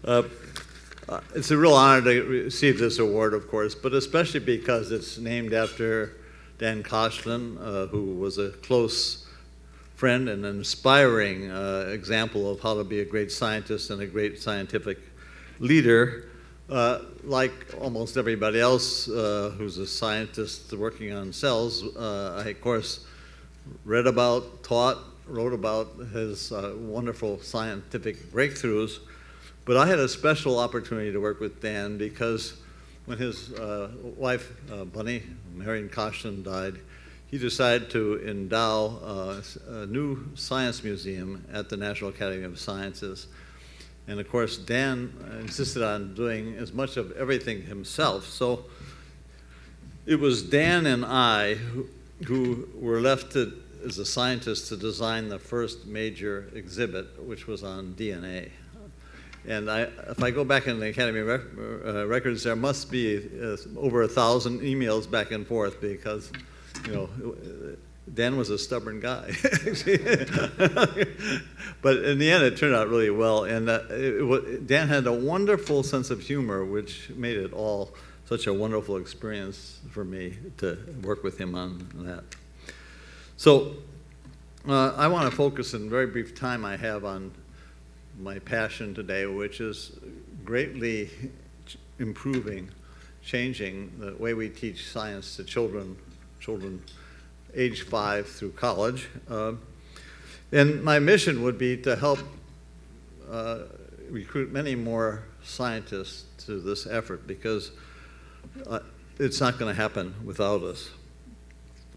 Uh, it's a real honor to receive this award, of course, but especially because it's named after Dan Koshland, who was a close friend and an inspiring example of how to be a great scientist and a great scientific leader. Like almost everybody else who's a scientist working on cells, I, of course, read about, taught, wrote about his wonderful scientific breakthroughs. But I had a special opportunity to work with Dan because when his wife, Bunny, Marion Koshland, died, he decided to endow a new science museum at the National Academy of Sciences. And of course, Dan insisted on doing as much of everything himself. So it was Dan and I who were left to, as a scientist, to design the first major exhibit, which was on DNA. And if I go back in the Academy records, there must be over 1,000 emails back and forth because, you know, Dan was a stubborn guy. But in the end, it turned out really well. And Dan had a wonderful sense of humor, which made it all such a wonderful experience for me to work with him on that. So I want to focus in a very brief time I have on my passion today, which is greatly improving, changing the way we teach science to children age 5 through college. And my mission would be to help recruit many more scientists to this effort because it's not going to happen without us.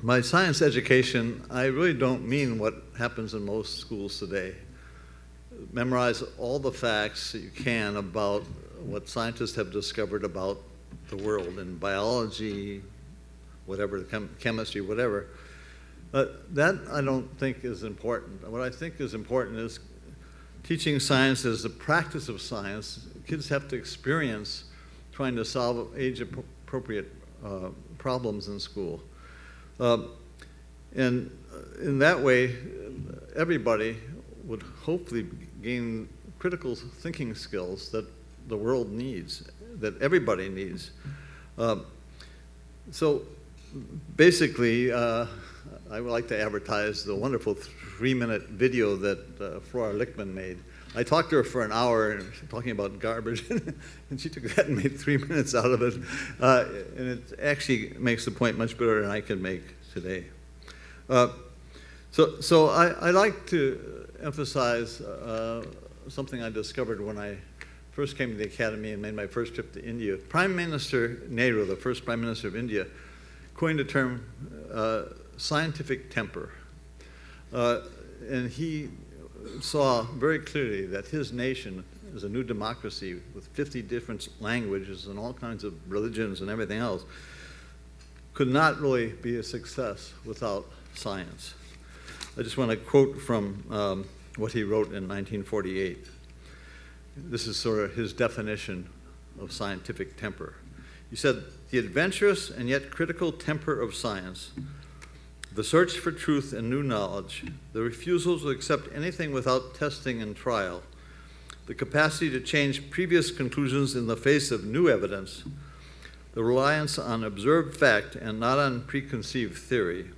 My science education, I really don't mean what happens in most schools today. Memorize all the facts that you can about what scientists have discovered about the world in biology, whatever, chemistry, whatever. That I don't think is important. What I think is important is teaching science as the practice of science. Kids have to experience trying to solve age-appropriate problems in school. And in that way, everybody would hopefully gain critical thinking skills that the world needs, that everybody needs. So basically, I would like to advertise the wonderful 3-minute video that Flora Lichtman made. I talked to her for an hour talking about garbage, and she took that and made 3 minutes out of it. And it actually makes the point much better than I can make today. So I like to emphasize something I discovered when I first came to the Academy and made my first trip to India. Prime Minister Nehru, the first Prime Minister of India, coined the term scientific temper. And he saw very clearly that his nation is a new democracy with 50 different languages and all kinds of religions and everything else, could not really be a success without science. I just want to quote from what he wrote in 1948. This is sort of his definition of scientific temper. He said, "The adventurous and yet critical temper of science, the search for truth and new knowledge, the refusal to accept anything without testing and trial, the capacity to change previous conclusions in the face of new evidence, the reliance on observed fact and not on preconceived theory,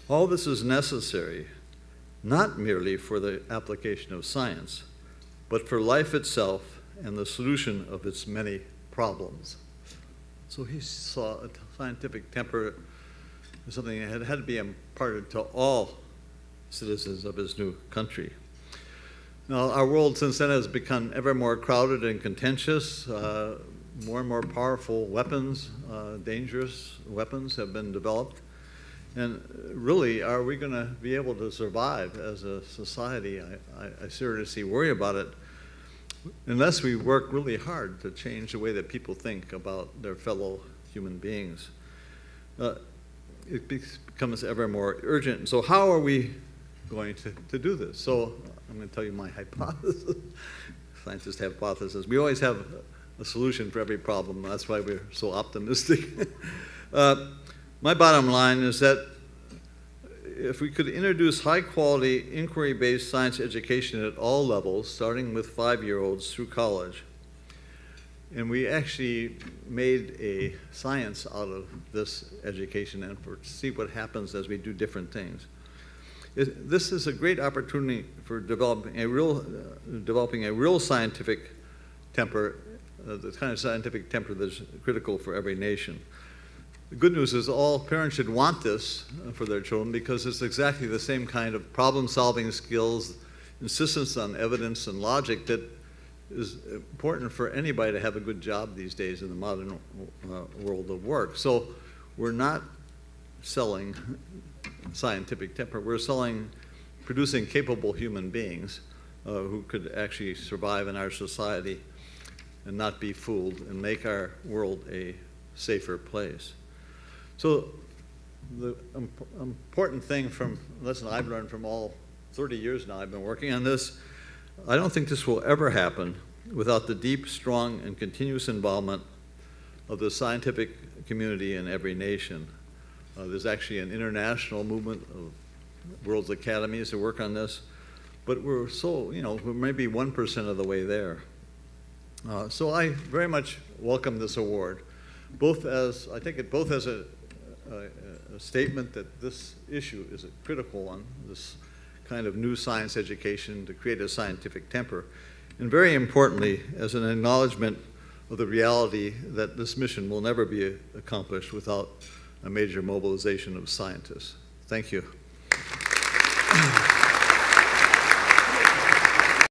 all this is necessary, not merely for the application of science, but for life itself and the solution of its many problems." So he saw a scientific temper as something that had to be imparted to all citizens of his new country. Now, our world since then has become ever more crowded and contentious. More and more powerful weapons, dangerous weapons have been developed. And really, are we going to be able to survive as a society? I seriously worry about it, unless we work really hard to change the way that people think about their fellow human beings. It becomes ever more urgent. So how are we going to do this? So I'm going to tell you my hypothesis. Scientists have hypotheses. We always have a solution for every problem. That's why we're so optimistic. My bottom line is that if we could introduce high-quality, inquiry-based science education at all levels, starting with 5-year-olds through college, and we actually made a science out of this education and see what happens as we do different things. This is a great opportunity for developing a real scientific temper, the kind of scientific temper that's critical for every nation. The good news is all parents should want this for their children because it's exactly the same kind of problem-solving skills, insistence on evidence and logic that is important for anybody to have a good job these days in the modern world of work. So we're not selling scientific temper. We're producing capable human beings who could actually survive in our society and not be fooled and make our world a safer place. So the important thing from a lesson I've learned from all 30 years now I've been working on this, I don't think this will ever happen without the deep, strong, and continuous involvement of the scientific community in every nation. There's actually an international movement of world's academies to work on this, but we're we're maybe 1% of the way there. So I very much welcome this award, I take it both as a statement that this issue is a critical one, this kind of new science education to create a scientific temper, and very importantly, as an acknowledgement of the reality that this mission will never be accomplished without a major mobilization of scientists. Thank you.